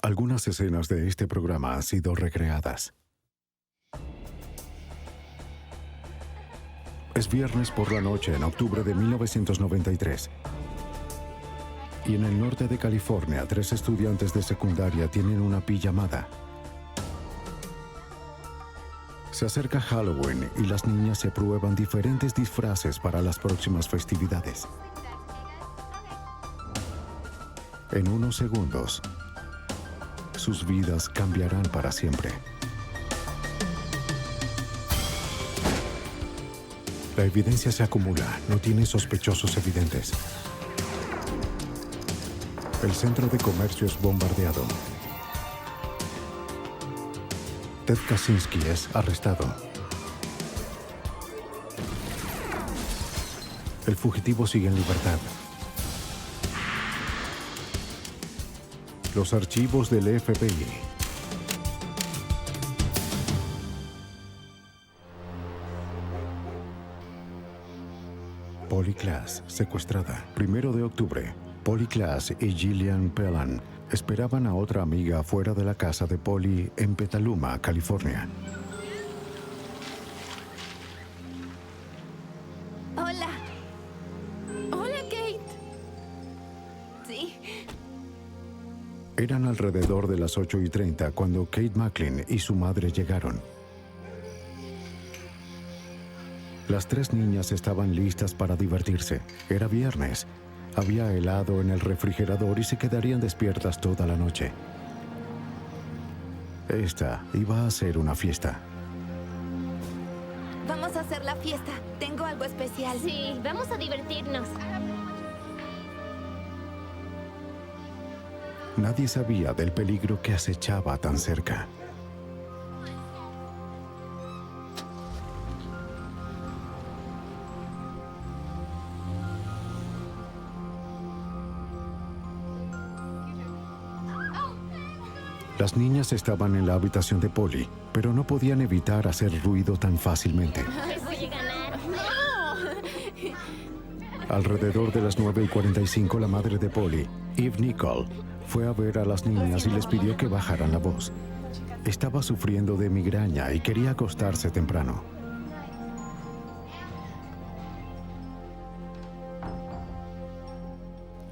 Algunas escenas de este programa han sido recreadas. Es viernes por la noche en octubre de 1993. Y en el norte de California, 3 estudiantes de secundaria tienen una pijamada. Se acerca Halloween y las niñas se prueban diferentes disfraces para las próximas festividades. En unos segundos, sus vidas cambiarán para siempre. La evidencia se acumula, no tiene sospechosos evidentes. El centro de comercio es bombardeado. Ted Kaczynski es arrestado. El fugitivo sigue en libertad. Los archivos del FBI. Polly Klaas, secuestrada. 1 de octubre. Polly Klaas y Gillian Pellan esperaban a otra amiga fuera de la casa de Polly en Petaluma, California. Hola. Hola, Kate. Sí. Eran alrededor de las 8:30 cuando Kate McLean y su madre llegaron. Las 3 niñas estaban listas para divertirse. Era viernes. Había helado en el refrigerador y se quedarían despiertas toda la noche. Esta iba a ser una fiesta. Vamos a hacer la fiesta. Tengo algo especial. Sí, vamos a divertirnos. Nadie sabía del peligro que acechaba tan cerca. Las niñas estaban en la habitación de Polly, pero no podían evitar hacer ruido tan fácilmente. Les voy a ganar. ¡No! Alrededor de las 9:45, la madre de Polly, Eve Nicole, fue a ver a las niñas y les pidió que bajaran la voz. Estaba sufriendo de migraña y quería acostarse temprano.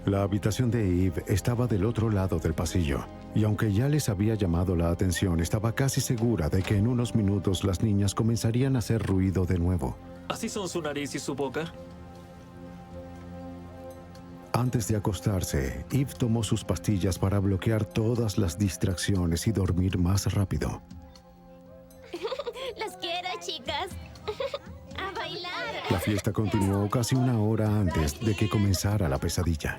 La habitación de Eve estaba del otro lado del pasillo, y aunque ya les había llamado la atención, estaba casi segura de que en unos minutos las niñas comenzarían a hacer ruido de nuevo. ¿Así son su nariz y su boca? Antes de acostarse, Eve tomó sus pastillas para bloquear todas las distracciones y dormir más rápido. Las quiero, chicas. A bailar. La fiesta continuó casi 1 hora antes de que comenzara la pesadilla.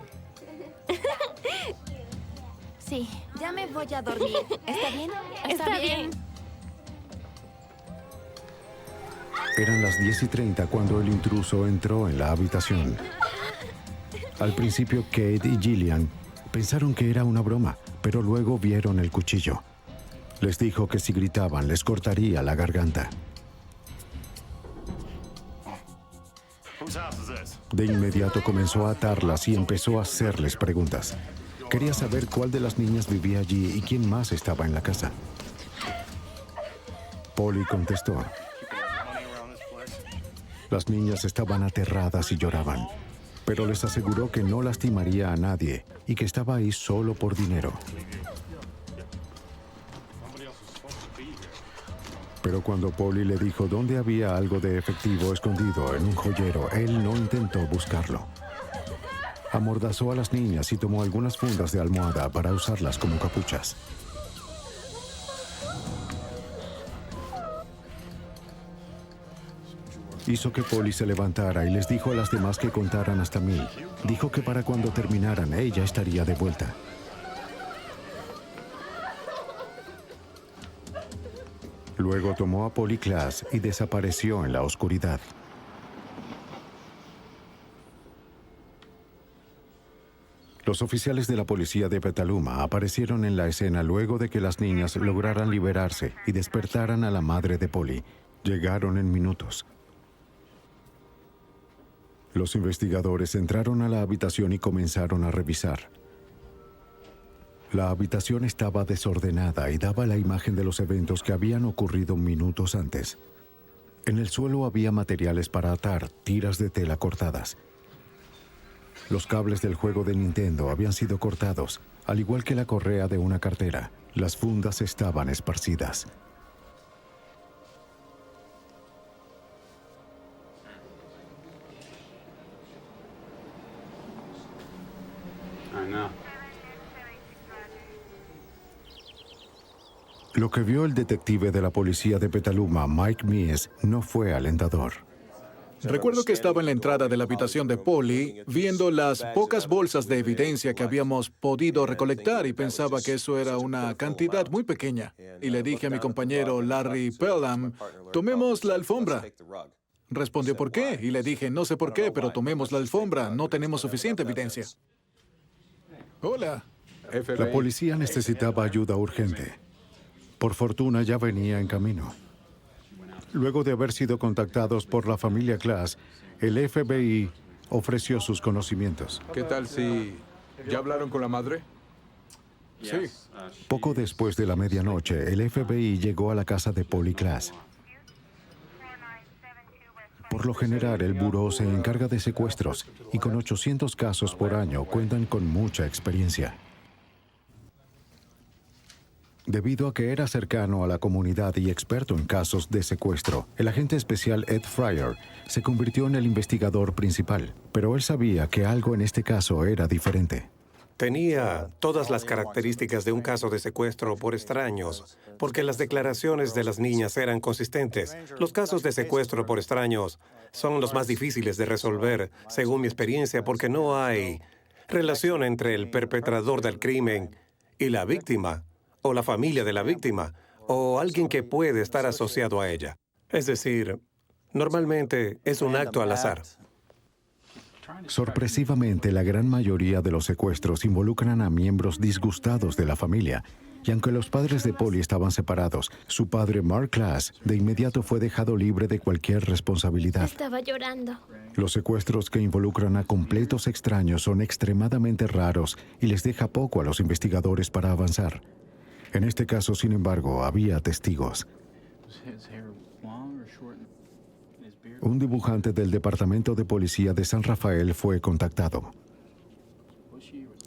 Sí, ya me voy a dormir. ¿Está bien? Está bien. Eran las 10:30 cuando el intruso entró en la habitación. Al principio, Kate y Gillian pensaron que era una broma, pero luego vieron el cuchillo. Les dijo que si gritaban les cortaría la garganta. De inmediato comenzó a atarlas y empezó a hacerles preguntas. Quería saber cuál de las niñas vivía allí y quién más estaba en la casa. Polly contestó. Las niñas estaban aterradas y lloraban, pero les aseguró que no lastimaría a nadie y que estaba ahí solo por dinero. Pero cuando Polly le dijo dónde había algo de efectivo escondido en un joyero, él no intentó buscarlo. Amordazó a las niñas y tomó algunas fundas de almohada para usarlas como capuchas. Hizo que Polly se levantara y les dijo a las demás que contaran hasta 1000. Dijo que para cuando terminaran, ella estaría de vuelta. Luego tomó a Polly Klaas y desapareció en la oscuridad. Los oficiales de la policía de Petaluma aparecieron en la escena luego de que las niñas lograran liberarse y despertaran a la madre de Polly. Llegaron en minutos. Los investigadores entraron a la habitación y comenzaron a revisar. La habitación estaba desordenada y daba la imagen de los eventos que habían ocurrido minutos antes. En el suelo había materiales para atar, tiras de tela cortadas. Los cables del juego de Nintendo habían sido cortados, al igual que la correa de una cartera. Las fundas estaban esparcidas. Lo que vio el detective de la policía de Petaluma, Mike Mies, no fue alentador. Recuerdo que estaba en la entrada de la habitación de Polly, viendo las pocas bolsas de evidencia que habíamos podido recolectar y pensaba que eso era una cantidad muy pequeña. Y le dije a mi compañero Larry Pelham, tomemos la alfombra. Respondió, ¿por qué? Y le dije, no sé por qué, pero tomemos la alfombra, no tenemos suficiente evidencia. Hola. La policía necesitaba ayuda urgente. Por fortuna ya venía en camino. Luego de haber sido contactados por la familia Class, el FBI ofreció sus conocimientos. ¿Qué tal si ya hablaron con la madre? Sí. Poco después de la medianoche, el FBI llegó a la casa de Polly Class. Por lo general, el buró se encarga de secuestros y con 800 casos por año cuentan con mucha experiencia. Debido a que era cercano a la comunidad y experto en casos de secuestro, el agente especial Ed Fryer se convirtió en el investigador principal, pero él sabía que algo en este caso era diferente. Tenía todas las características de un caso de secuestro por extraños, porque las declaraciones de las niñas eran consistentes. Los casos de secuestro por extraños son los más difíciles de resolver, según mi experiencia, porque no hay relación entre el perpetrador del crimen y la víctima, o la familia de la víctima, o alguien que puede estar asociado a ella. Es decir, normalmente es un acto al azar. Sorpresivamente, la gran mayoría de los secuestros involucran a miembros disgustados de la familia. Y aunque los padres de Polly estaban separados, su padre, Mark Class, de inmediato fue dejado libre de cualquier responsabilidad. Estaba llorando. Los secuestros que involucran a completos extraños son extremadamente raros y les deja poco a los investigadores para avanzar. En este caso, sin embargo, había testigos. Un dibujante del Departamento de Policía de San Rafael fue contactado.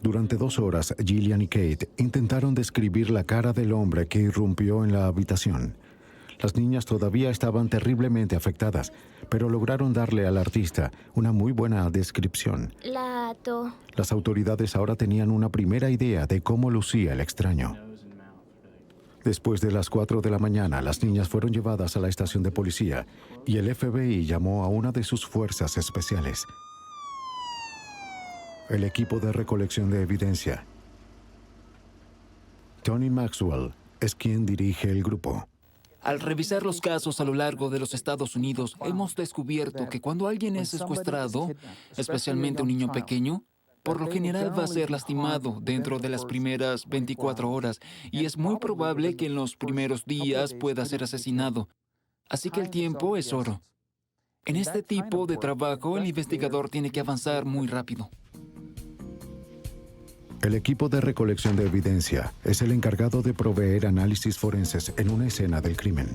Durante 2 horas, Gillian y Kate intentaron describir la cara del hombre que irrumpió en la habitación. Las niñas todavía estaban terriblemente afectadas, pero lograron darle al artista una muy buena descripción. La ató. Las autoridades ahora tenían una primera idea de cómo lucía el extraño. Después de las 4 de la mañana, las niñas fueron llevadas a la estación de policía y el FBI llamó a una de sus fuerzas especiales. El equipo de recolección de evidencia. Tony Maxwell es quien dirige el grupo. Al revisar los casos a lo largo de los Estados Unidos, hemos descubierto que cuando alguien es secuestrado, especialmente un niño pequeño, por lo general va a ser lastimado dentro de las primeras 24 horas y es muy probable que en los primeros días pueda ser asesinado. Así que el tiempo es oro. En este tipo de trabajo, el investigador tiene que avanzar muy rápido. El equipo de recolección de evidencia es el encargado de proveer análisis forenses en una escena del crimen.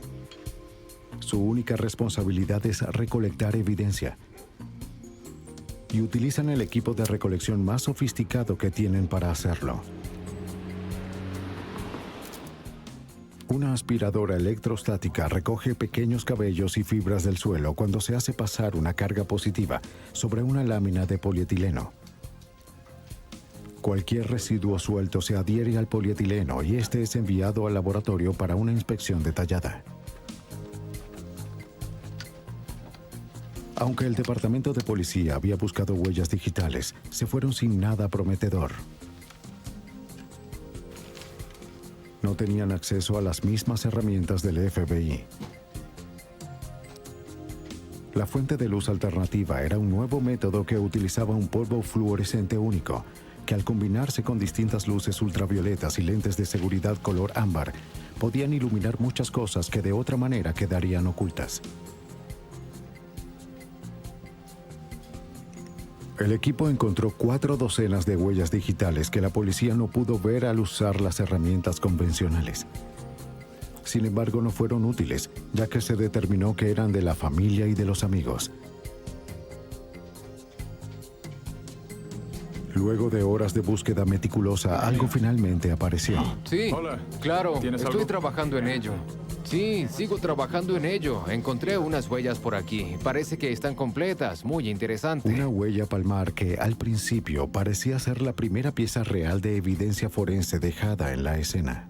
Su única responsabilidad es recolectar evidencia. Y utilizan el equipo de recolección más sofisticado que tienen para hacerlo. Una aspiradora electrostática recoge pequeños cabellos y fibras del suelo cuando se hace pasar una carga positiva sobre una lámina de polietileno. Cualquier residuo suelto se adhiere al polietileno y este es enviado al laboratorio para una inspección detallada. Aunque el departamento de policía había buscado huellas digitales, se fueron sin nada prometedor. No tenían acceso a las mismas herramientas del FBI. La fuente de luz alternativa era un nuevo método que utilizaba un polvo fluorescente único, que al combinarse con distintas luces ultravioletas y lentes de seguridad color ámbar, podían iluminar muchas cosas que de otra manera quedarían ocultas. El equipo encontró 4 docenas de huellas digitales que la policía no pudo ver al usar las herramientas convencionales. Sin embargo, no fueron útiles, ya que se determinó que eran de la familia y de los amigos. Luego de horas de búsqueda meticulosa, algo finalmente apareció. Sí, Hola. claro, ¿Tienes estoy algo? trabajando en ello. Sí, sigo trabajando en ello. Encontré unas huellas por aquí. Parece que están completas, muy interesante. Una huella palmar que al principio parecía ser la primera pieza real de evidencia forense dejada en la escena.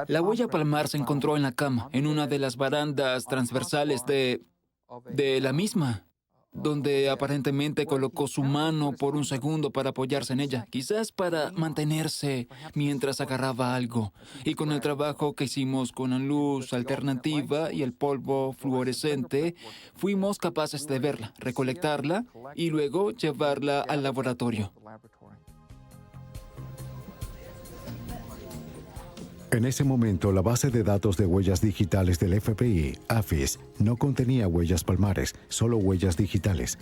La huella palmar se encontró en la cama, en una de las barandas transversales de la misma, donde aparentemente colocó su mano por un segundo para apoyarse en ella, quizás para mantenerse mientras agarraba algo. Y con el trabajo que hicimos con la luz alternativa y el polvo fluorescente, fuimos capaces de verla, recolectarla y luego llevarla al laboratorio. En ese momento, la base de datos de huellas digitales del FBI, AFIS, no contenía huellas palmares, solo huellas digitales.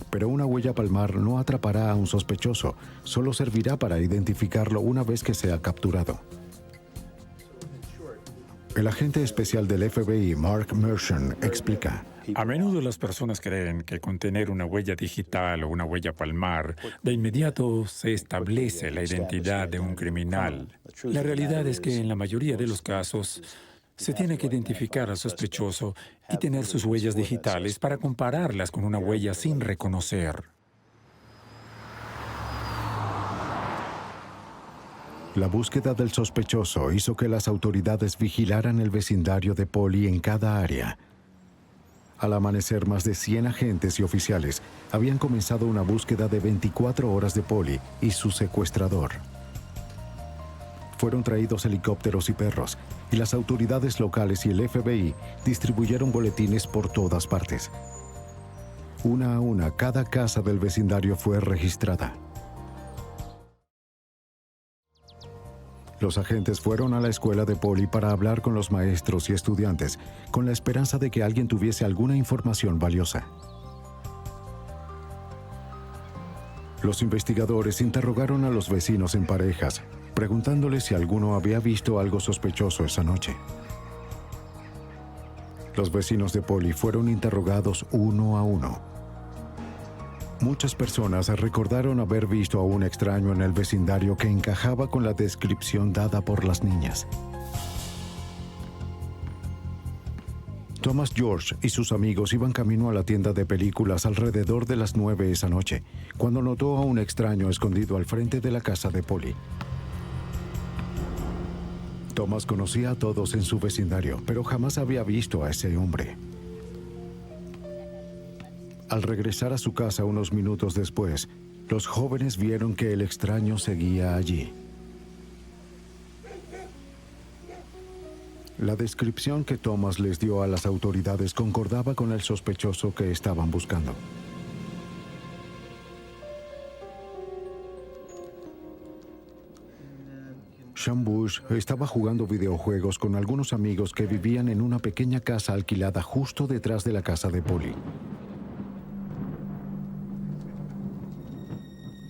Pero una huella palmar no atrapará a un sospechoso, solo servirá para identificarlo una vez que sea capturado. El agente especial del FBI, Mark Mershon, explica. A menudo las personas creen que con tener una huella digital o una huella palmar, de inmediato se establece la identidad de un criminal. La realidad es que en la mayoría de los casos se tiene que identificar al sospechoso y tener sus huellas digitales para compararlas con una huella sin reconocer. La búsqueda del sospechoso hizo que las autoridades vigilaran el vecindario de Polly en cada área. Al amanecer, más de 100 agentes y oficiales habían comenzado una búsqueda de 24 horas de Polly y su secuestrador. Fueron traídos helicópteros y perros, y las autoridades locales y el FBI distribuyeron boletines por todas partes. Una a una, cada casa del vecindario fue registrada. Los agentes fueron a la escuela de Polly para hablar con los maestros y estudiantes, con la esperanza de que alguien tuviese alguna información valiosa. Los investigadores interrogaron a los vecinos en parejas, preguntándoles si alguno había visto algo sospechoso esa noche. Los vecinos de Polly fueron interrogados uno a uno. Muchas personas recordaron haber visto a un extraño en el vecindario que encajaba con la descripción dada por las niñas. Thomas George y sus amigos iban camino a la tienda de películas alrededor de las 9 esa noche, cuando notó a un extraño escondido al frente de la casa de Polly. Thomas conocía a todos en su vecindario, pero jamás había visto a ese hombre. Al regresar a su casa unos minutos después, los jóvenes vieron que el extraño seguía allí. La descripción que Thomas les dio a las autoridades concordaba con el sospechoso que estaban buscando. Sean Bush estaba jugando videojuegos con algunos amigos que vivían en una pequeña casa alquilada justo detrás de la casa de Polly.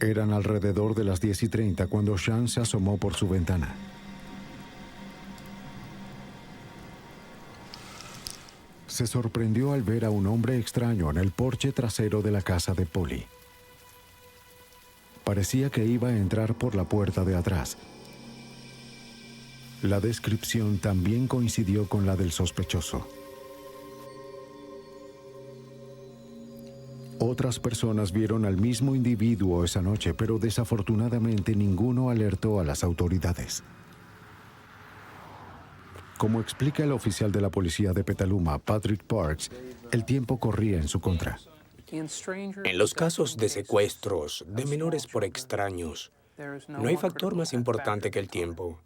Eran alrededor de las 10:30 cuando Sean se asomó por su ventana. Se sorprendió al ver a un hombre extraño en el porche trasero de la casa de Polly. Parecía que iba a entrar por la puerta de atrás. La descripción también coincidió con la del sospechoso. Otras personas vieron al mismo individuo esa noche, pero desafortunadamente ninguno alertó a las autoridades. Como explica el oficial de la policía de Petaluma, Patrick Parks, el tiempo corría en su contra. En los casos de secuestros de menores por extraños, no hay factor más importante que el tiempo.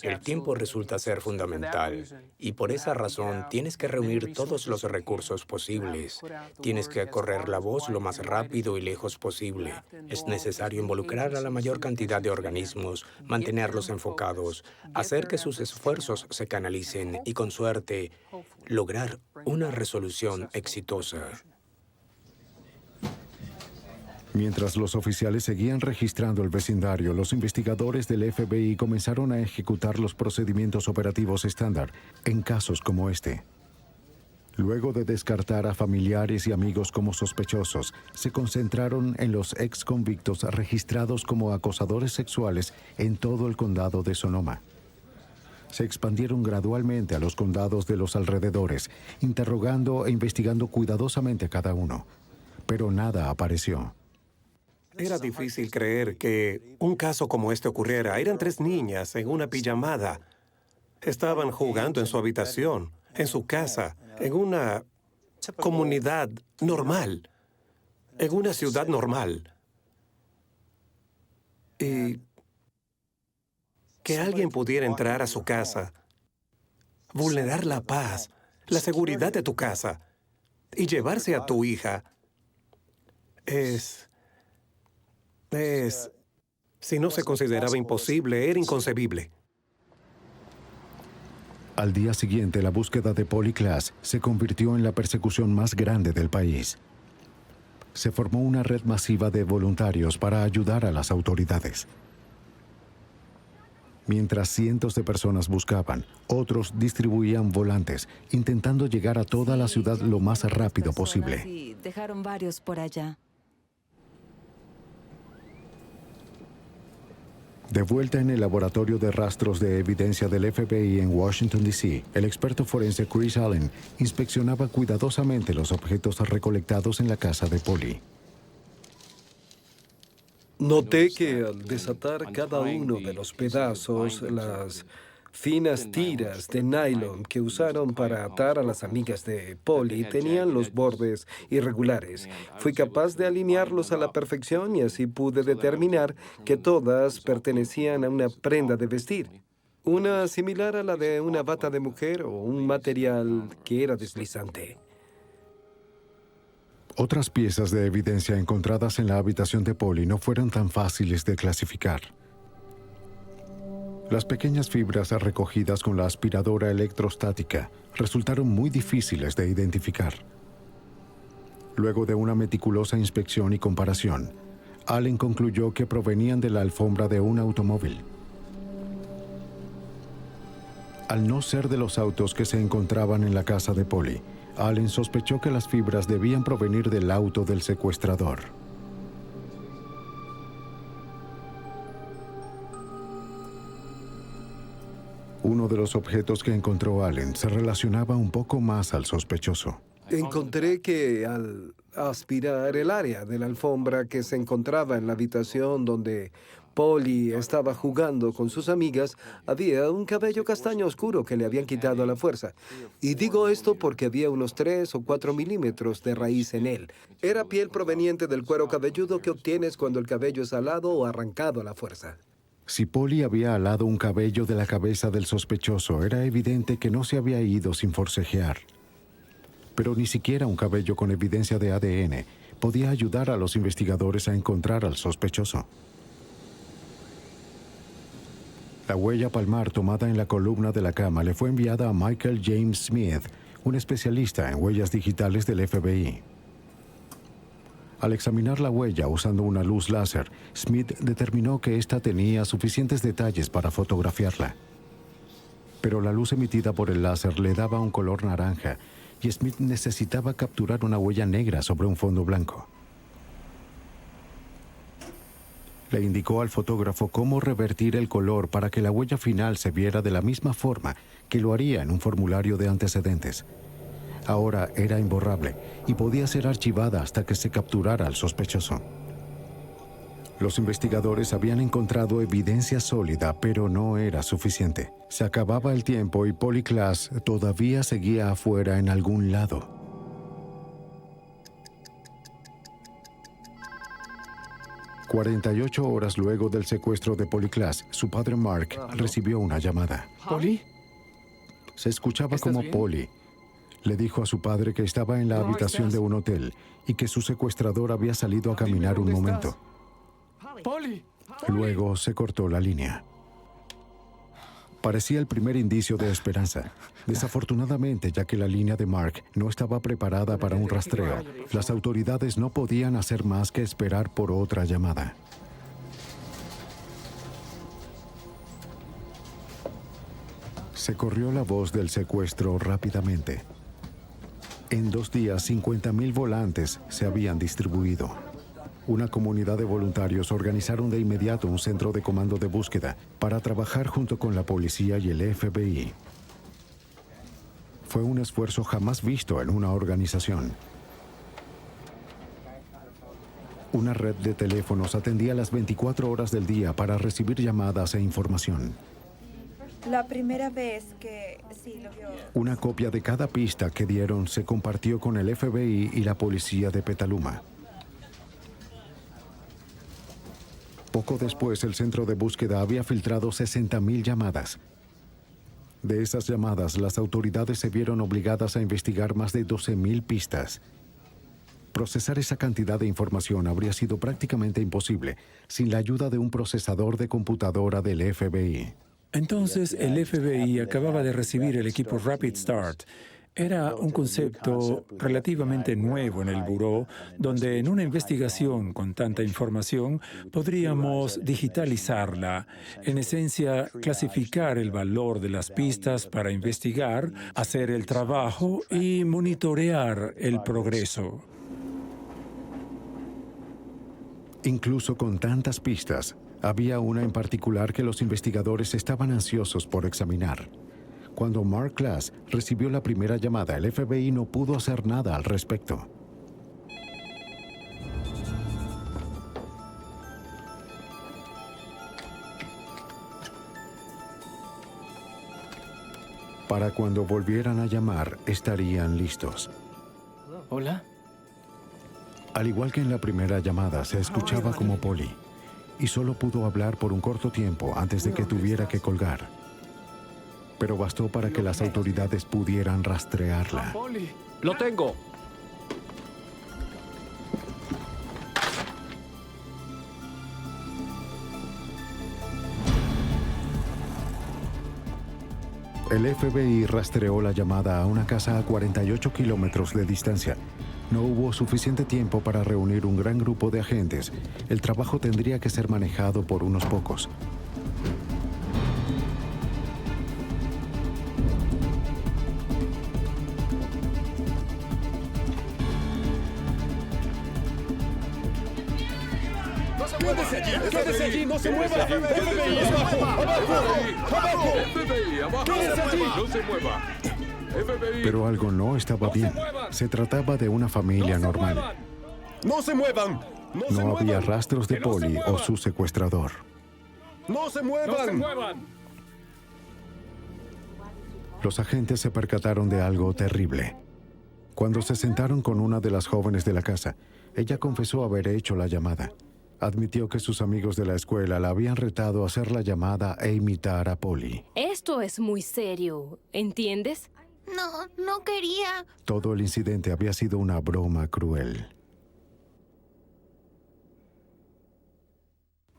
El tiempo resulta ser fundamental y por esa razón tienes que reunir todos los recursos posibles. Tienes que correr la voz lo más rápido y lejos posible. Es necesario involucrar a la mayor cantidad de organismos, mantenerlos enfocados, hacer que sus esfuerzos se canalicen y, con suerte, lograr una resolución exitosa. Mientras los oficiales seguían registrando el vecindario, los investigadores del FBI comenzaron a ejecutar los procedimientos operativos estándar en casos como este. Luego de descartar a familiares y amigos como sospechosos, se concentraron en los ex convictos registrados como acosadores sexuales en todo el condado de Sonoma. Se expandieron gradualmente a los condados de los alrededores, interrogando e investigando cuidadosamente a cada uno. Pero nada apareció. Era difícil creer que un caso como este ocurriera. Eran 3 niñas en una pijamada. Estaban jugando en su habitación, en su casa, en una comunidad normal, en una ciudad normal. Y que alguien pudiera entrar a su casa, vulnerar la paz, la seguridad de tu casa y llevarse a tu hija, si no se consideraba imposible, era inconcebible. Al día siguiente, la búsqueda de Polly Klaas se convirtió en la persecución más grande del país. Se formó una red masiva de voluntarios para ayudar a las autoridades. Mientras cientos de personas buscaban, otros distribuían volantes, intentando llegar a toda la ciudad lo más rápido posible. Y dejaron varios por allá. De vuelta en el laboratorio de rastros de evidencia del FBI en Washington, D.C., el experto forense Chris Allen inspeccionaba cuidadosamente los objetos recolectados en la casa de Polly. Noté que al desatar cada uno de los pedazos, las finas tiras de nylon que usaron para atar a las amigas de Polly tenían los bordes irregulares. Fui capaz de alinearlos a la perfección y así pude determinar que todas pertenecían a una prenda de vestir. Una similar a la de una bata de mujer o un material que era deslizante. Otras piezas de evidencia encontradas en la habitación de Polly no fueron tan fáciles de clasificar. Las pequeñas fibras recogidas con la aspiradora electrostática resultaron muy difíciles de identificar. Luego de una meticulosa inspección y comparación, Allen concluyó que provenían de la alfombra de un automóvil. Al no ser de los autos que se encontraban en la casa de Polly, Allen sospechó que las fibras debían provenir del auto del secuestrador. Uno de los objetos que encontró Allen se relacionaba un poco más al sospechoso. Encontré que al aspirar el área de la alfombra que se encontraba en la habitación donde Polly estaba jugando con sus amigas, había un cabello castaño oscuro que le habían quitado a la fuerza. Y digo esto porque había unos 3 o 4 milímetros de raíz en él. Era piel proveniente del cuero cabelludo que obtienes cuando el cabello es alado o arrancado a la fuerza. Si Polly había alado un cabello de la cabeza del sospechoso, era evidente que no se había ido sin forcejear. Pero ni siquiera un cabello con evidencia de ADN podía ayudar a los investigadores a encontrar al sospechoso. La huella palmar tomada en la columna de la cama le fue enviada a Michael James Smith, un especialista en huellas digitales del FBI. Al examinar la huella usando una luz láser, Smith determinó que ésta tenía suficientes detalles para fotografiarla. Pero la luz emitida por el láser le daba un color naranja y Smith necesitaba capturar una huella negra sobre un fondo blanco. Le indicó al fotógrafo cómo revertir el color para que la huella final se viera de la misma forma que lo haría en un formulario de antecedentes. Ahora era imborrable y podía ser archivada hasta que se capturara al sospechoso. Los investigadores habían encontrado evidencia sólida, pero no era suficiente. Se acababa el tiempo y Polly Klaas todavía seguía afuera en algún lado. «48 horas luego del secuestro de Polly Klaas, su padre Mark recibió una llamada. ¿Polly? Se escuchaba como Polly. Le dijo a su padre que estaba en la habitación de un hotel y que su secuestrador había salido a caminar un momento. ¡Polly! Luego se cortó la línea. Parecía el primer indicio de esperanza. Desafortunadamente, ya que la línea de Mark no estaba preparada para un rastreo, las autoridades no podían hacer más que esperar por otra llamada. Se corrió la voz del secuestro rápidamente. En 2 días, 50,000 volantes se habían distribuido. Una comunidad de voluntarios organizaron de inmediato un centro de comando de búsqueda para trabajar junto con la policía y el FBI. Fue un esfuerzo jamás visto en una organización. Una red de teléfonos atendía las 24 horas del día para recibir llamadas e información. La primera vez que sí lo vio. Una copia de cada pista que dieron se compartió con el FBI y la policía de Petaluma. Poco después, el centro de búsqueda había filtrado 60,000 llamadas. De esas llamadas, las autoridades se vieron obligadas a investigar más de 12,000 pistas. Procesar esa cantidad de información habría sido prácticamente imposible sin la ayuda de un procesador de computadora del FBI. Entonces, el FBI acababa de recibir el equipo Rapid Start. Era un concepto relativamente nuevo en el buró, donde en una investigación con tanta información podríamos digitalizarla. En esencia, clasificar el valor de las pistas para investigar, hacer el trabajo y monitorear el progreso. Incluso con tantas pistas, había una en particular que los investigadores estaban ansiosos por examinar. Cuando Mark Glass recibió la primera llamada, el FBI no pudo hacer nada al respecto. Para cuando volvieran a llamar, estarían listos. ¿Hola? Al igual que en la primera llamada, se escuchaba como Polly, y solo pudo hablar por un corto tiempo antes de que tuviera que colgar. Pero bastó para que las autoridades pudieran rastrearla. ¡Polly! ¡Lo tengo! El FBI rastreó la llamada a una casa a 48 kilómetros de distancia. No hubo suficiente tiempo para reunir un gran grupo de agentes. El trabajo tendría que ser manejado por unos pocos. ¡Quédese allí! ¡No se mueva! ¡FBI! ¡Abajo! FBI, abajo. ¡Quédese allí! No se mueva. FBI. Pero algo no estaba bien. Se trataba de una familia normal. ¡No se muevan! No había rastros de Polly o su secuestrador. ¡No se muevan! Los agentes se percataron de algo terrible. Cuando se sentaron con una de las jóvenes de la casa, ella confesó haber hecho la llamada. Admitió que sus amigos de la escuela la habían retado a hacer la llamada e imitar a Polly. Esto es muy serio, ¿entiendes? No quería. Todo el incidente había sido una broma cruel.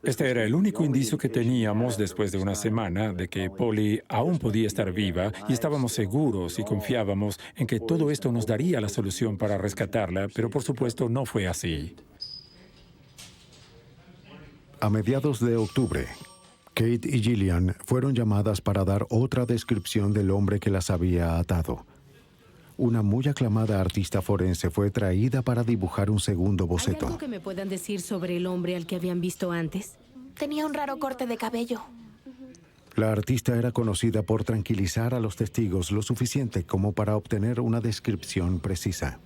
Este era el único indicio que teníamos después de una semana de que Polly aún podía estar viva y estábamos seguros y confiábamos en que todo esto nos daría la solución para rescatarla, pero por supuesto no fue así. A mediados de octubre, Kate y Gillian fueron llamadas para dar otra descripción del hombre que las había atado. Una muy aclamada artista forense fue traída para dibujar un segundo ¿Hay boceto. algo que me puedan decir sobre el hombre al que habían visto antes? Tenía un raro corte de cabello. La artista era conocida por tranquilizar a los testigos lo suficiente como para obtener una descripción precisa.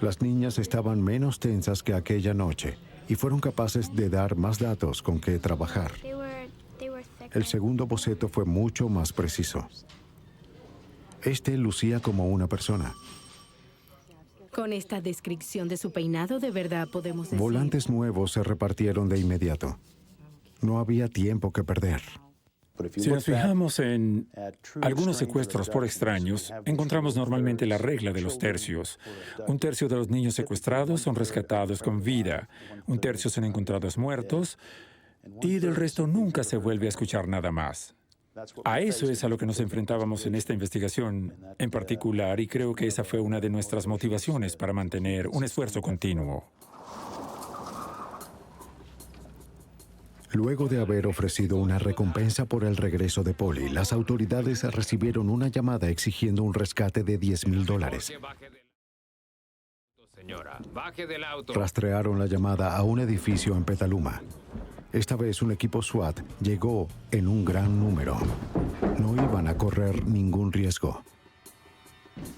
Las niñas estaban menos tensas que aquella noche y fueron capaces de dar más datos con que trabajar. El segundo boceto fue mucho más preciso. Este lucía como una persona. Con esta descripción de su peinado, de verdad podemos decir... Volantes nuevos se repartieron de inmediato. No había tiempo que perder. Si nos fijamos en algunos secuestros por extraños, encontramos normalmente la regla de los tercios. 1/3 de los niños secuestrados son rescatados con vida, 1/3 son encontrados muertos y del resto nunca se vuelve a escuchar nada más. A eso es a lo que nos enfrentábamos en esta investigación en particular, y creo que esa fue una de nuestras motivaciones para mantener un esfuerzo continuo. Luego de haber ofrecido una recompensa por el regreso de Polly, las autoridades recibieron una llamada exigiendo un rescate de $10,000. Señora, baje del auto. Rastrearon la llamada a un edificio en Petaluma. Esta vez un equipo SWAT llegó en un gran número. No iban a correr ningún riesgo.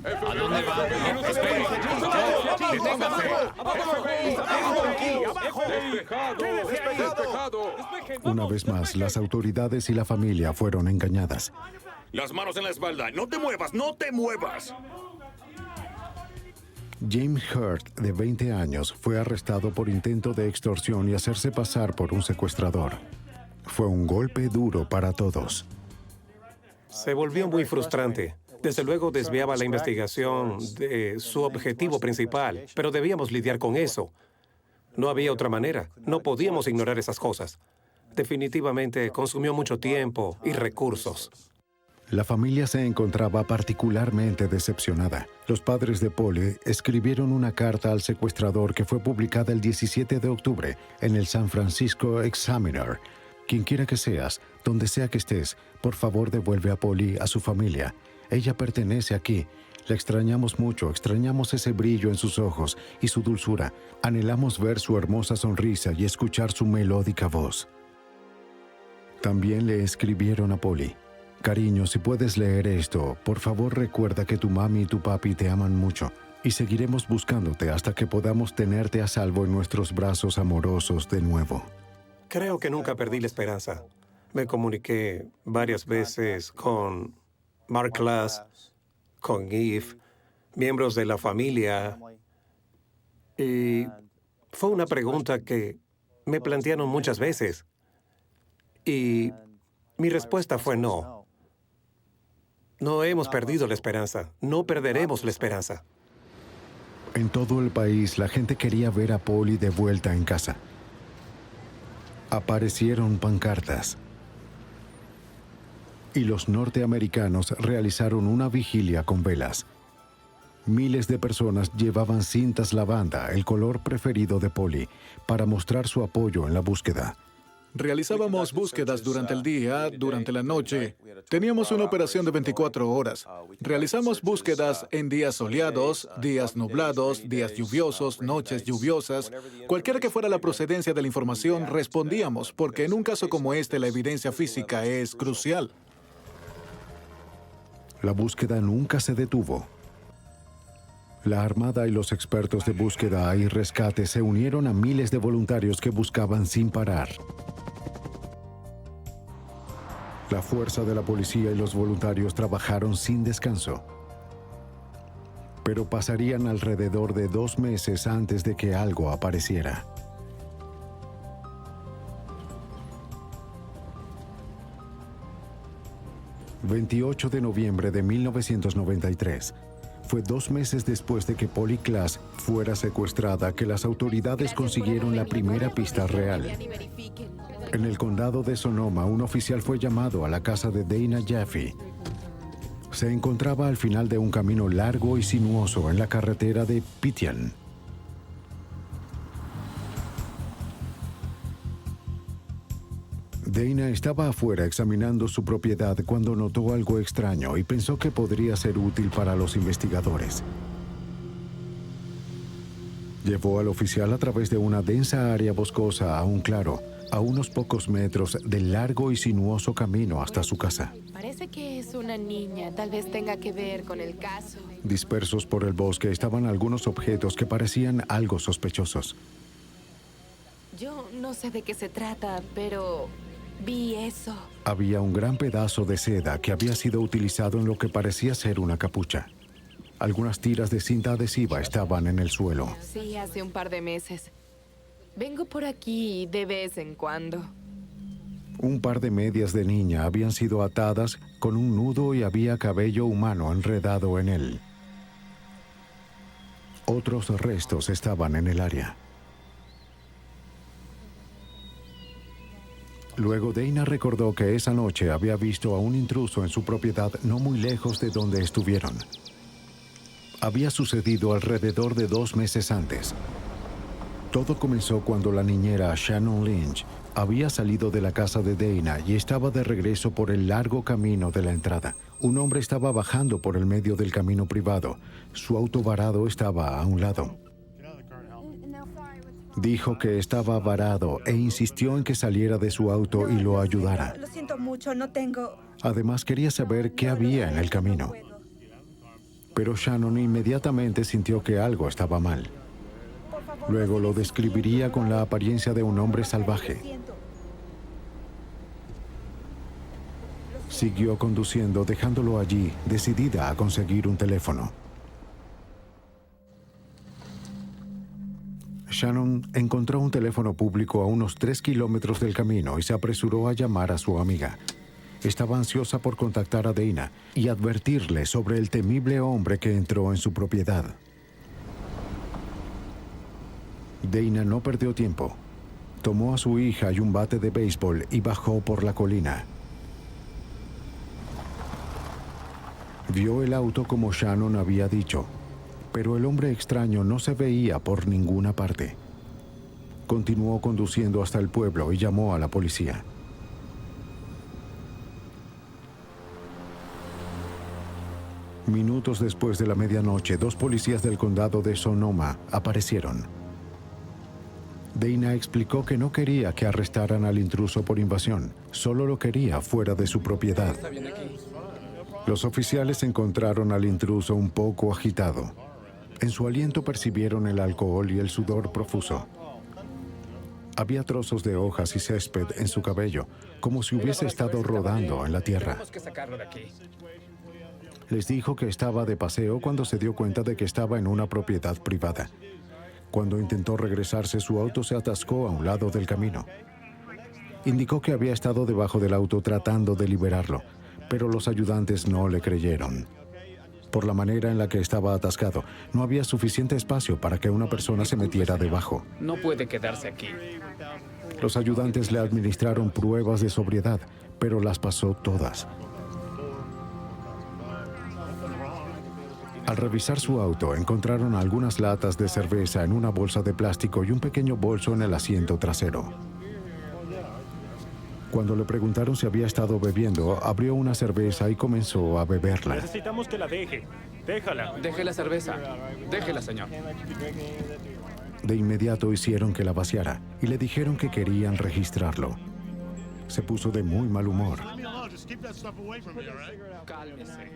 ¿A dónde va? ¡Espere! ¡Despejado! Una vez más, las autoridades y la familia fueron engañadas. Las manos en la espalda. ¡No te muevas! ¡No te muevas! James Hurt, de 20 años, fue arrestado por intento de extorsión y hacerse pasar por un secuestrador. Fue un golpe duro para todos. Se volvió muy frustrante. Desde luego desviaba la investigación de su objetivo principal, pero debíamos lidiar con eso. No había otra manera. No podíamos ignorar esas cosas. Definitivamente consumió mucho tiempo y recursos. La familia se encontraba particularmente decepcionada. Los padres de Polly escribieron una carta al secuestrador que fue publicada el 17 de octubre en el San Francisco Examiner. Quien quiera que seas, donde sea que estés, por favor devuelve a Polly a su familia. Ella pertenece aquí. La extrañamos mucho, extrañamos ese brillo en sus ojos y su dulzura. Anhelamos ver su hermosa sonrisa y escuchar su melódica voz. También le escribieron a Polly: cariño, si puedes leer esto, por favor recuerda que tu mami y tu papi te aman mucho y seguiremos buscándote hasta que podamos tenerte a salvo en nuestros brazos amorosos de nuevo. Creo que nunca perdí la esperanza. Me comuniqué varias veces con Mark Klass, con Eve, miembros de la familia, y fue una pregunta que me plantearon muchas veces. Y mi respuesta fue no. No hemos perdido la esperanza. No perderemos la esperanza. En todo el país, la gente quería ver a Polly de vuelta en casa. Aparecieron pancartas. Y los norteamericanos realizaron una vigilia con velas. Miles de personas llevaban cintas lavanda, el color preferido de Polly, para mostrar su apoyo en la búsqueda. Realizábamos búsquedas durante el día, durante la noche. Teníamos una operación de 24 horas. Realizamos búsquedas en días soleados, días nublados, días lluviosos, noches lluviosas. Cualquiera que fuera la procedencia de la información, respondíamos, porque en un caso como este la evidencia física es crucial. La búsqueda nunca se detuvo. La Armada y los expertos de búsqueda y rescate se unieron a miles de voluntarios que buscaban sin parar. La fuerza de la policía y los voluntarios trabajaron sin descanso. Pero pasarían alrededor de 2 meses antes de que algo apareciera. El 28 de noviembre de 1993. Fue 2 meses después de que Polly Klass fuera secuestrada que las autoridades consiguieron la primera pista real. En el condado de Sonoma, un oficial fue llamado a la casa de Dana Jaffe. Se encontraba al final de un camino largo y sinuoso en la carretera de Pitian. Dana estaba afuera examinando su propiedad cuando notó algo extraño y pensó que podría ser útil para los investigadores. Llevó al oficial a través de una densa área boscosa a un claro, a unos pocos metros del largo y sinuoso camino hasta su casa. Parece que es una niña. Tal vez tenga que ver con el caso. Dispersos por el bosque estaban algunos objetos que parecían algo sospechosos. Yo no sé de qué se trata, pero vi eso. Había un gran pedazo de seda que había sido utilizado en lo que parecía ser una capucha. Algunas tiras de cinta adhesiva estaban en el suelo. Sí, hace un par de meses. Vengo por aquí de vez en cuando. Un par de medias de niña habían sido atadas con un nudo y había cabello humano enredado en él. Otros restos estaban en el área. Luego Dana recordó que esa noche había visto a un intruso en su propiedad no muy lejos de donde estuvieron. Había sucedido alrededor de 2 meses antes. Todo comenzó cuando la niñera Shannon Lynch había salido de la casa de Dana y estaba de regreso por el largo camino de la entrada. Un hombre estaba bajando por el medio del camino privado. Su auto varado estaba a un lado. Dijo que estaba varado e insistió en que saliera de su auto y lo ayudara. Lo siento mucho, no tengo... Además, quería saber qué había en el camino. Pero Shannon inmediatamente sintió que algo estaba mal. Luego lo describiría con la apariencia de un hombre salvaje. Siguió conduciendo, dejándolo allí, decidida a conseguir un teléfono. Shannon encontró un teléfono público a unos 3 kilómetros del camino y se apresuró a llamar a su amiga. Estaba ansiosa por contactar a Dana y advertirle sobre el temible hombre que entró en su propiedad. Dana no perdió tiempo. Tomó a su hija y un bate de béisbol y bajó por la colina. Vio el auto como Shannon había dicho, pero el hombre extraño no se veía por ninguna parte. Continuó conduciendo hasta el pueblo y llamó a la policía. Minutos después de la medianoche, 2 policías del condado de Sonoma aparecieron. Dana explicó que no quería que arrestaran al intruso por invasión, solo lo quería fuera de su propiedad. Los oficiales encontraron al intruso un poco agitado. En su aliento percibieron el alcohol y el sudor profuso. Había trozos de hojas y césped en su cabello, como si hubiese estado rodando en la tierra. Les dijo que estaba de paseo cuando se dio cuenta de que estaba en una propiedad privada. Cuando intentó regresarse, su auto se atascó a un lado del camino. Indicó que había estado debajo del auto tratando de liberarlo, pero los ayudantes no le creyeron. Por la manera en la que estaba atascado, no había suficiente espacio para que una persona se metiera debajo. No puede quedarse aquí. Los ayudantes le administraron pruebas de sobriedad, pero las pasó todas. Al revisar su auto, encontraron algunas latas de cerveza en una bolsa de plástico y un pequeño bolso en el asiento trasero. Cuando le preguntaron si había estado bebiendo, abrió una cerveza y comenzó a beberla. Necesitamos que la deje. Déjala. Deje la cerveza. Déjela, señor. De inmediato hicieron que la vaciara y le dijeron que querían registrarlo. Se puso de muy mal humor. Cálmese.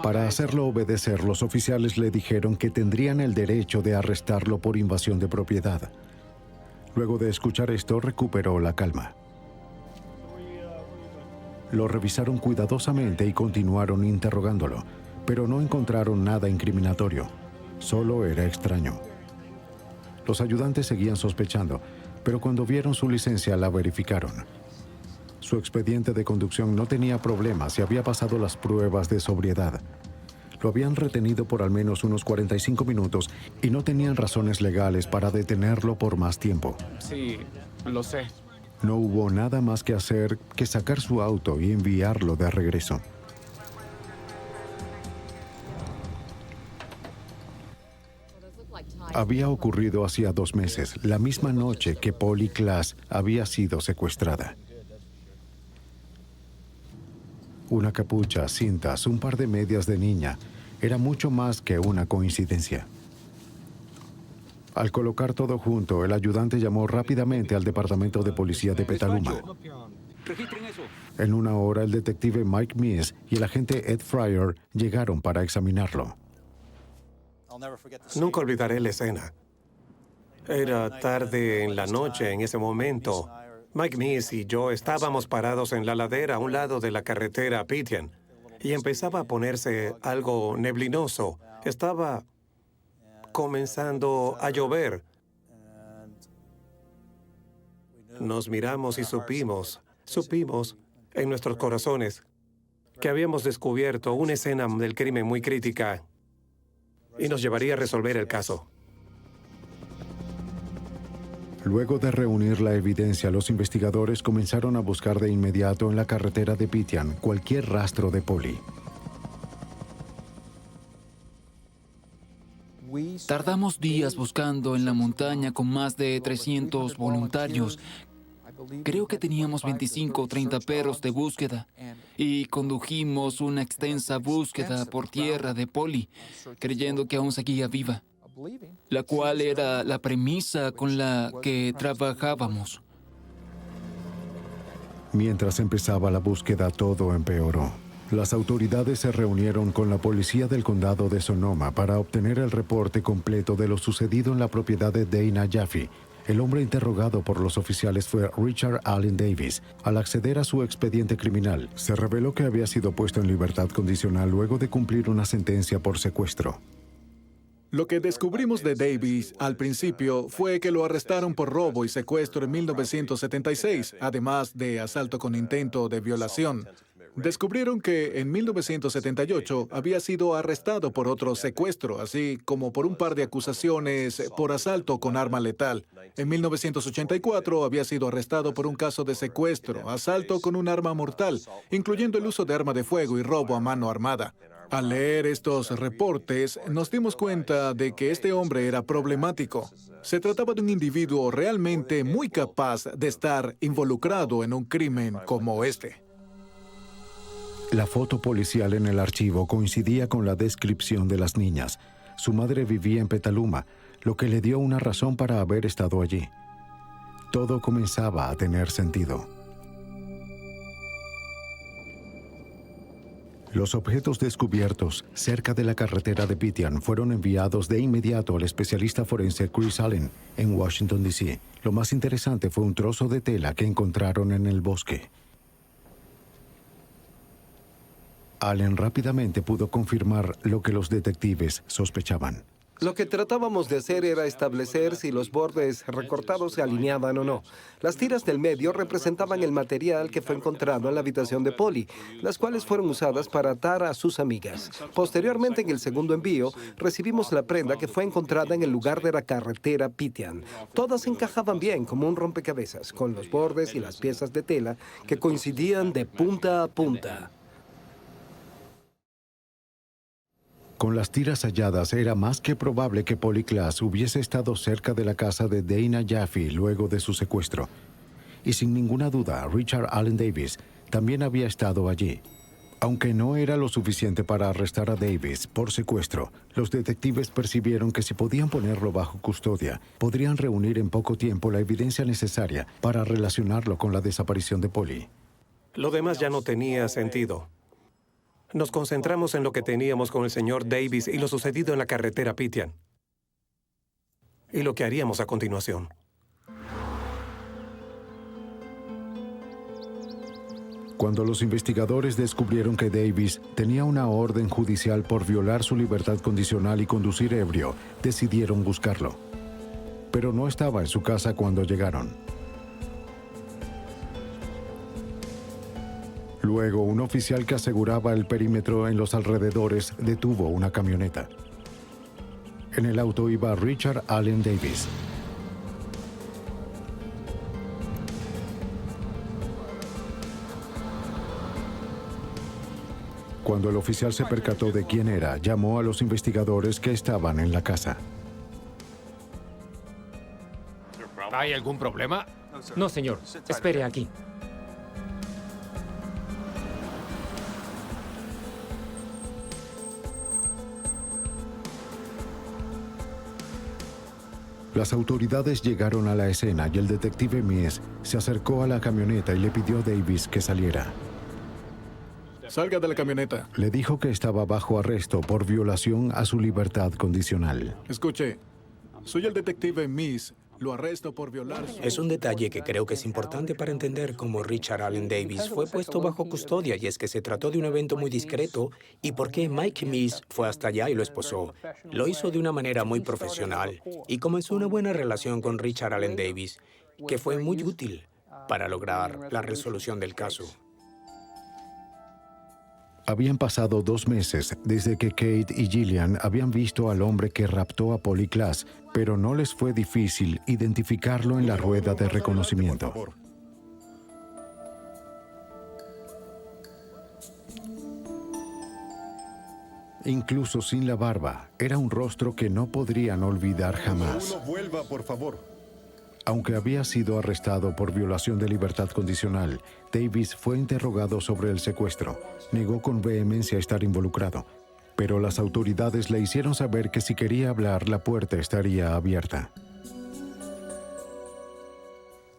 Para hacerlo obedecer, los oficiales le dijeron que tendrían el derecho de arrestarlo por invasión de propiedad. Luego de escuchar esto, recuperó la calma. Lo revisaron cuidadosamente y continuaron interrogándolo, pero no encontraron nada incriminatorio. Solo era extraño. Los ayudantes seguían sospechando, pero cuando vieron su licencia la verificaron. Su expediente de conducción no tenía problemas y había pasado las pruebas de sobriedad. Lo habían retenido por al menos unos 45 minutos y no tenían razones legales para detenerlo por más tiempo. Sí, lo sé. No hubo nada más que hacer que sacar su auto y enviarlo de regreso. Había ocurrido hacía 2 meses, la misma noche que Polly Klaas había sido secuestrada. Una capucha, cintas, un par de medias de niña, era mucho más que una coincidencia. Al colocar todo junto, el ayudante llamó rápidamente al departamento de policía de Petaluma. En 1 hora, el detective Mike Meese y el agente Ed Fryer llegaron para examinarlo. Nunca olvidaré la escena. Era tarde en la noche en ese momento. Mike Meese y yo estábamos parados en la ladera a un lado de la carretera a Pityan y empezaba a ponerse algo neblinoso. Estaba comenzando a llover. Nos miramos y supimos en nuestros corazones que habíamos descubierto una escena del crimen muy crítica y nos llevaría a resolver el caso. Luego de reunir la evidencia, los investigadores comenzaron a buscar de inmediato en la carretera de Pitian cualquier rastro de Polly. Tardamos días buscando en la montaña con más de 300 voluntarios. Creo que teníamos 25 o 30 perros de búsqueda y condujimos una extensa búsqueda por tierra de Polly, creyendo que aún seguía viva, la cual era la premisa con la que trabajábamos. Mientras empezaba la búsqueda, todo empeoró. Las autoridades se reunieron con la policía del condado de Sonoma para obtener el reporte completo de lo sucedido en la propiedad de Dana Jaffe. El hombre interrogado por los oficiales fue Richard Allen Davis. Al acceder a su expediente criminal, se reveló que había sido puesto en libertad condicional luego de cumplir una sentencia por secuestro. Lo que descubrimos de Davis al principio fue que lo arrestaron por robo y secuestro en 1976, además de asalto con intento de violación. Descubrieron que en 1978 había sido arrestado por otro secuestro, así como por un par de acusaciones por asalto con arma letal. En 1984 había sido arrestado por un caso de secuestro, asalto con un arma mortal, incluyendo el uso de arma de fuego y robo a mano armada. Al leer estos reportes, nos dimos cuenta de que este hombre era problemático. Se trataba de un individuo realmente muy capaz de estar involucrado en un crimen como este. La foto policial en el archivo coincidía con la descripción de las niñas. Su madre vivía en Petaluma, lo que le dio una razón para haber estado allí. Todo comenzaba a tener sentido. Los objetos descubiertos cerca de la carretera de Pitian fueron enviados de inmediato al especialista forense Chris Allen en Washington, D.C. Lo más interesante fue un trozo de tela que encontraron en el bosque. Allen rápidamente pudo confirmar lo que los detectives sospechaban. Lo que tratábamos de hacer era establecer si los bordes recortados se alineaban o no. Las tiras del medio representaban el material que fue encontrado en la habitación de Polly, las cuales fueron usadas para atar a sus amigas. Posteriormente, en el segundo envío, recibimos la prenda que fue encontrada en el lugar de la carretera Pitian. Todas encajaban bien como un rompecabezas, con los bordes y las piezas de tela que coincidían de punta a punta. Con las tiras halladas, era más que probable que Polly Klaas hubiese estado cerca de la casa de Dana Jaffe luego de su secuestro. Y sin ninguna duda, Richard Allen Davis también había estado allí. Aunque no era lo suficiente para arrestar a Davis por secuestro, los detectives percibieron que si podían ponerlo bajo custodia, podrían reunir en poco tiempo la evidencia necesaria para relacionarlo con la desaparición de Polly. Lo demás ya no tenía sentido. Nos concentramos en lo que teníamos con el señor Davis y lo sucedido en la carretera Pitian. Y lo que haríamos a continuación. Cuando los investigadores descubrieron que Davis tenía una orden judicial por violar su libertad condicional y conducir ebrio, decidieron buscarlo. Pero no estaba en su casa cuando llegaron. Luego, un oficial que aseguraba el perímetro en los alrededores detuvo una camioneta. En el auto iba Richard Allen Davis. Cuando el oficial se percató de quién era, llamó a los investigadores que estaban en la casa. ¿Hay algún problema? No, señor. Espere aquí. Las autoridades llegaron a la escena y el detective Mies se acercó a la camioneta y le pidió a Davis que saliera. Salga de la camioneta. Le dijo que estaba bajo arresto por violación a su libertad condicional. Escuche, soy el detective Mies. Lo arresto por violar su... Es un detalle que creo que es importante para entender cómo Richard Allen Davis fue puesto bajo custodia, y es que se trató de un evento muy discreto y por qué Mike Mies fue hasta allá y lo esposó. Lo hizo de una manera muy profesional y comenzó una buena relación con Richard Allen Davis, que fue muy útil para lograr la resolución del caso. Habían pasado 2 meses desde que Kate y Gillian habían visto al hombre que raptó a Polly Klaas, pero no les fue difícil identificarlo en la rueda de reconocimiento. Incluso sin la barba, era un rostro que no podrían olvidar jamás. Uno vuelva, por favor. Aunque había sido arrestado por violación de libertad condicional, Davis fue interrogado sobre el secuestro. Negó con vehemencia estar involucrado, pero las autoridades le hicieron saber que si quería hablar, la puerta estaría abierta.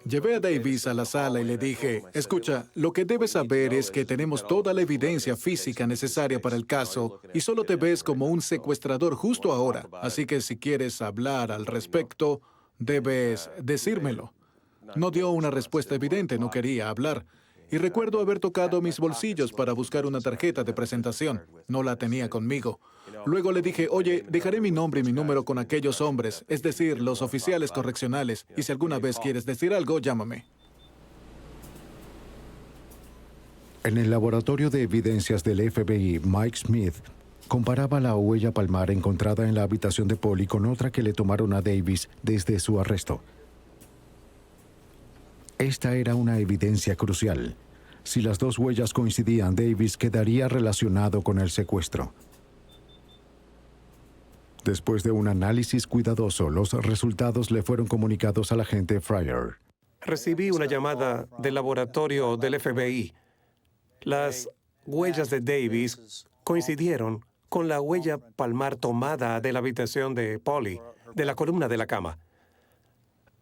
Llevé a Davis a la sala y le dije, escucha, lo que debes saber es que tenemos toda la evidencia física necesaria para el caso y solo te ves como un secuestrador justo ahora. Así que si quieres hablar al respecto, debes decírmelo. No dio una respuesta evidente, no quería hablar. Y recuerdo haber tocado mis bolsillos para buscar una tarjeta de presentación. No la tenía conmigo. Luego le dije, oye, dejaré mi nombre y mi número con aquellos hombres, es decir, los oficiales correccionales, y si alguna vez quieres decir algo, llámame. En el laboratorio de evidencias del FBI, Mike Smith comparaba la huella palmar encontrada en la habitación de Polly con otra que le tomaron a Davis desde su arresto. Esta era una evidencia crucial. Si las 2 huellas coincidían, Davis quedaría relacionado con el secuestro. Después de un análisis cuidadoso, los resultados le fueron comunicados al agente Fryer. Recibí una llamada del laboratorio del FBI. Las huellas de Davis coincidieron con la huella palmar tomada de la habitación de Polly, de la columna de la cama.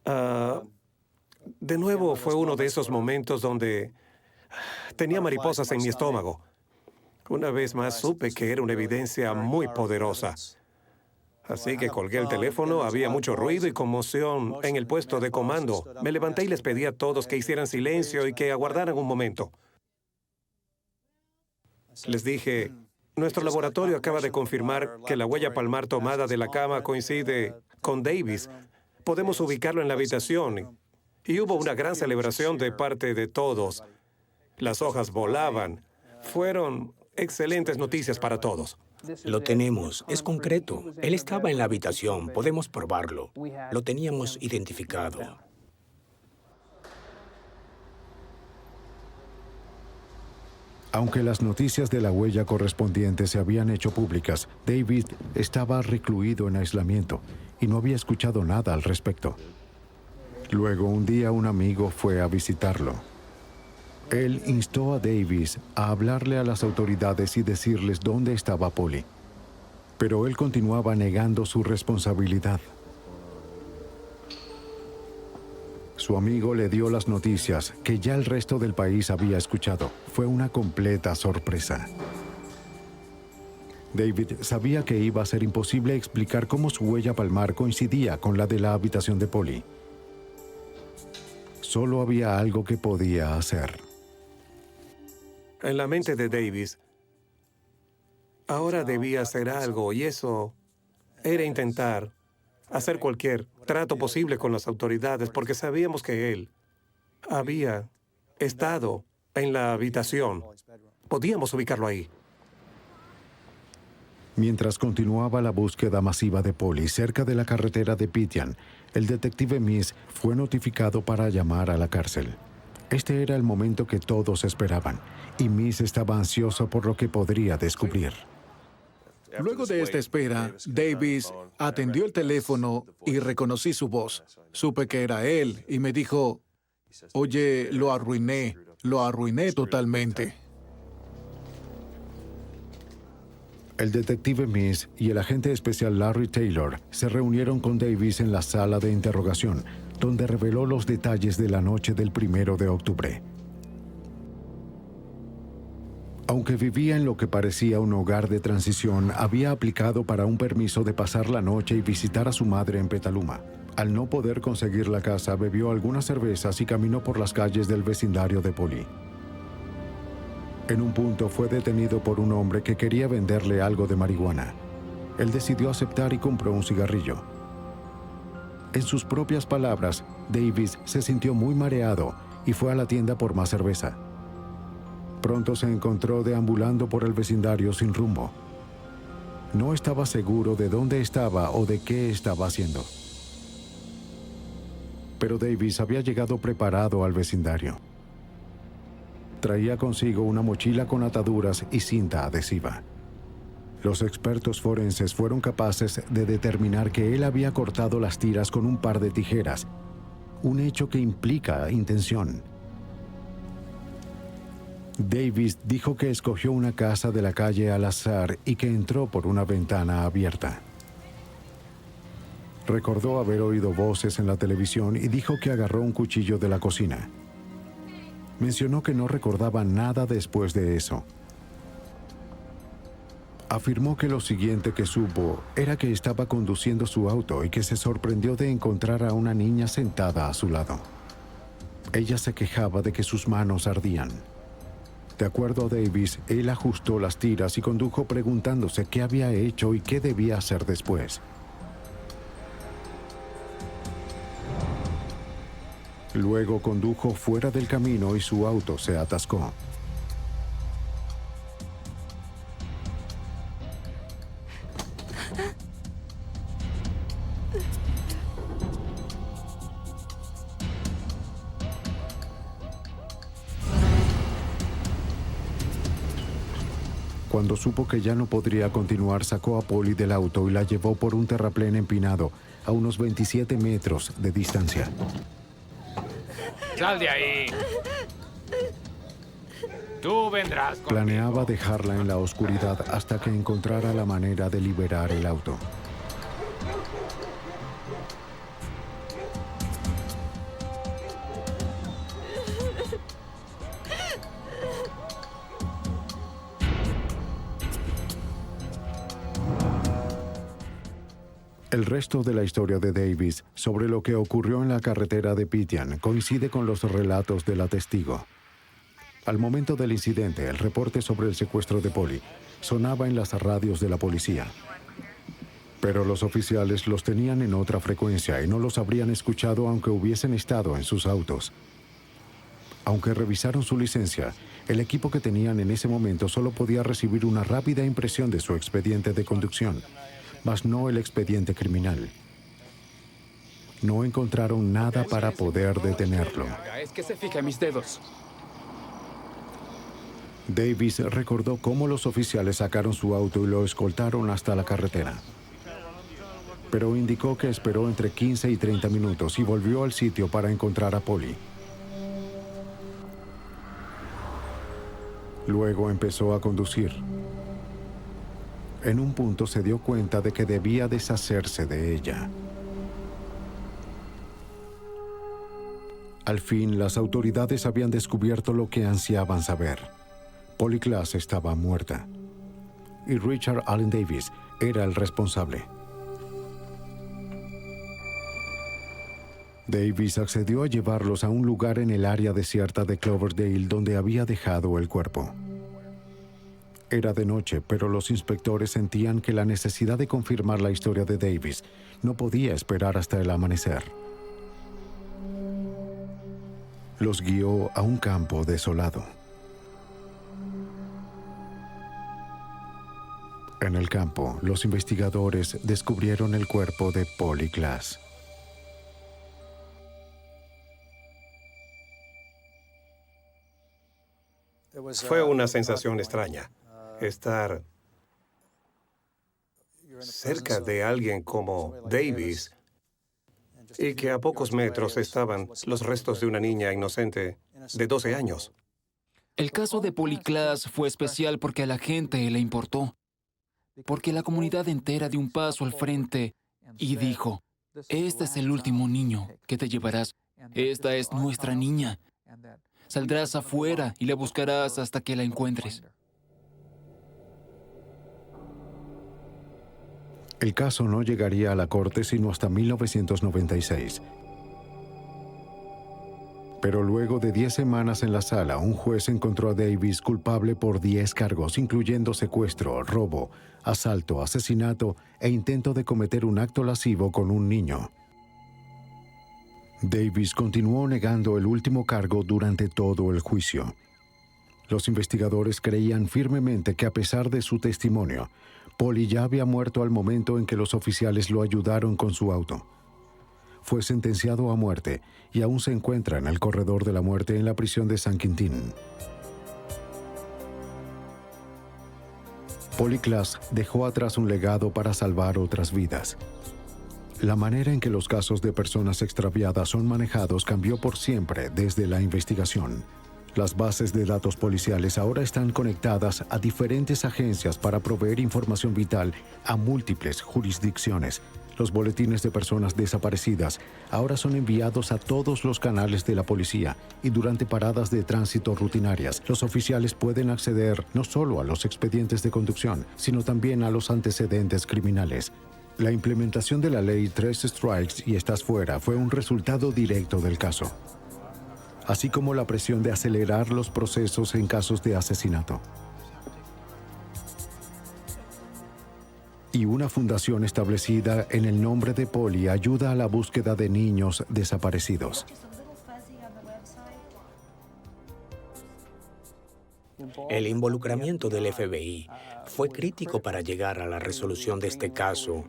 De nuevo fue uno de esos momentos donde tenía mariposas en mi estómago. Una vez más supe que era una evidencia muy poderosa. Así que colgué el teléfono, había mucho ruido y conmoción en el puesto de comando. Me levanté y les pedí a todos que hicieran silencio y que aguardaran un momento. Les dije, nuestro laboratorio acaba de confirmar que la huella palmar tomada de la cama coincide con Davis. Podemos ubicarlo en la habitación. Y hubo una gran celebración de parte de todos. Las hojas volaban. Fueron excelentes noticias para todos. Lo tenemos, es concreto. Él estaba en la habitación, podemos probarlo. Lo teníamos identificado. Aunque las noticias de la huella correspondiente se habían hecho públicas, David estaba recluido en aislamiento y no había escuchado nada al respecto. Luego, un día, un amigo fue a visitarlo. Él instó a Davis a hablarle a las autoridades y decirles dónde estaba Polly. Pero él continuaba negando su responsabilidad. Su amigo le dio las noticias que ya el resto del país había escuchado. Fue una completa sorpresa. David sabía que iba a ser imposible explicar cómo su huella palmar coincidía con la de la habitación de Polly. Solo había algo que podía hacer. En la mente de Davis, ahora debía hacer algo, y eso era intentar hacer cualquier trato posible con las autoridades, porque sabíamos que él había estado en la habitación. Podíamos ubicarlo ahí. Mientras continuaba la búsqueda masiva de Polly cerca de la carretera de Pitian, el detective Miss fue notificado para llamar a la cárcel. Este era el momento que todos esperaban, y Miss estaba ansioso por lo que podría descubrir. Luego de esta espera, Davis atendió el teléfono y reconocí su voz. Supe que era él y me dijo, oye, lo arruiné totalmente. El detective Miss y el agente especial Larry Taylor se reunieron con Davis en la sala de interrogación, donde reveló los detalles de la noche del 1 de octubre. Aunque vivía en lo que parecía un hogar de transición, había aplicado para un permiso de pasar la noche y visitar a su madre en Petaluma. Al no poder conseguir la casa, bebió algunas cervezas y caminó por las calles del vecindario de Polly. En un punto fue detenido por un hombre que quería venderle algo de marihuana. Él decidió aceptar y compró un cigarrillo. En sus propias palabras, Davis se sintió muy mareado y fue a la tienda por más cerveza. Pronto se encontró deambulando por el vecindario sin rumbo. No estaba seguro de dónde estaba o de qué estaba haciendo. Pero Davis había llegado preparado al vecindario. Traía consigo una mochila con ataduras y cinta adhesiva. Los expertos forenses fueron capaces de determinar que él había cortado las tiras con un par de tijeras, un hecho que implica intención. Davis dijo que escogió una casa de la calle al azar y que entró por una ventana abierta. Recordó haber oído voces en la televisión y dijo que agarró un cuchillo de la cocina. Mencionó que no recordaba nada después de eso. Afirmó que lo siguiente que supo era que estaba conduciendo su auto y que se sorprendió de encontrar a una niña sentada a su lado. Ella se quejaba de que sus manos ardían. De acuerdo a Davis, él ajustó las tiras y condujo preguntándose qué había hecho y qué debía hacer después. Luego condujo fuera del camino y su auto se atascó. Cuando supo que ya no podría continuar, sacó a Polly del auto y la llevó por un terraplén empinado a unos 27 metros de distancia. ¡Sal de ahí! Tú vendrás conmigo. Planeaba dejarla en la oscuridad hasta que encontrara la manera de liberar el auto. El resto de la historia de Davis sobre lo que ocurrió en la carretera de Pityan coincide con los relatos de la testigo. Al momento del incidente, el reporte sobre el secuestro de Polly sonaba en las radios de la policía. Pero los oficiales los tenían en otra frecuencia y no los habrían escuchado aunque hubiesen estado en sus autos. Aunque revisaron su licencia, el equipo que tenían en ese momento solo podía recibir una rápida impresión de su expediente de conducción, mas no el expediente criminal. No encontraron nada para poder detenerlo. Es que se fija en mis dedos. Davis recordó cómo los oficiales sacaron su auto y lo escoltaron hasta la carretera. Pero indicó que esperó entre 15 y 30 minutos y volvió al sitio para encontrar a Polly. Luego empezó a conducir. En un punto se dio cuenta de que debía deshacerse de ella. Al fin, las autoridades habían descubierto lo que ansiaban saber. Polly Klaas estaba muerta. Y Richard Allen Davis era el responsable. Davis accedió a llevarlos a un lugar en el área desierta de Cloverdale donde había dejado el cuerpo. Era de noche, pero los inspectores sentían que la necesidad de confirmar la historia de Davis no podía esperar hasta el amanecer. Los guió a un campo desolado. En el campo, los investigadores descubrieron el cuerpo de Polly Klaas. Fue una sensación extraña estar cerca de alguien como Davis y que a pocos metros estaban los restos de una niña inocente de 12 años. El caso de Polly Klaas fue especial porque a la gente le importó, porque la comunidad entera dio un paso al frente y dijo, este es el último niño que te llevarás, esta es nuestra niña. Saldrás afuera y la buscarás hasta que la encuentres. El caso no llegaría a la corte sino hasta 1996. Pero luego de 10 semanas en la sala, un juez encontró a Davis culpable por 10 cargos, incluyendo secuestro, robo, asalto, asesinato e intento de cometer un acto lascivo con un niño. Davis continuó negando el último cargo durante todo el juicio. Los investigadores creían firmemente que a pesar de su testimonio, Polly ya había muerto al momento en que los oficiales lo ayudaron con su auto. Fue sentenciado a muerte y aún se encuentra en el corredor de la muerte en la prisión de San Quintín. Polly Klaas dejó atrás un legado para salvar otras vidas. La manera en que los casos de personas extraviadas son manejados cambió por siempre desde la investigación. Las bases de datos policiales ahora están conectadas a diferentes agencias para proveer información vital a múltiples jurisdicciones. Los boletines de personas desaparecidas ahora son enviados a todos los canales de la policía y durante paradas de tránsito rutinarias, los oficiales pueden acceder no solo a los expedientes de conducción, sino también a los antecedentes criminales. La implementación de la ley 3 strikes y estás fuera fue un resultado directo del caso, así como la presión de acelerar los procesos en casos de asesinato. Y una fundación establecida en el nombre de Polly ayuda a la búsqueda de niños desaparecidos. El involucramiento del FBI fue crítico para llegar a la resolución de este caso.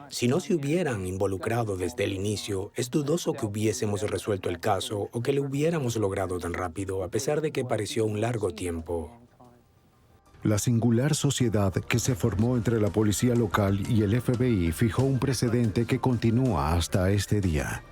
Si no se hubieran involucrado desde el inicio, es dudoso que hubiésemos resuelto el caso o que lo hubiéramos logrado tan rápido, a pesar de que pareció un largo tiempo. La singular sociedad que se formó entre la policía local y el FBI fijó un precedente que continúa hasta este día.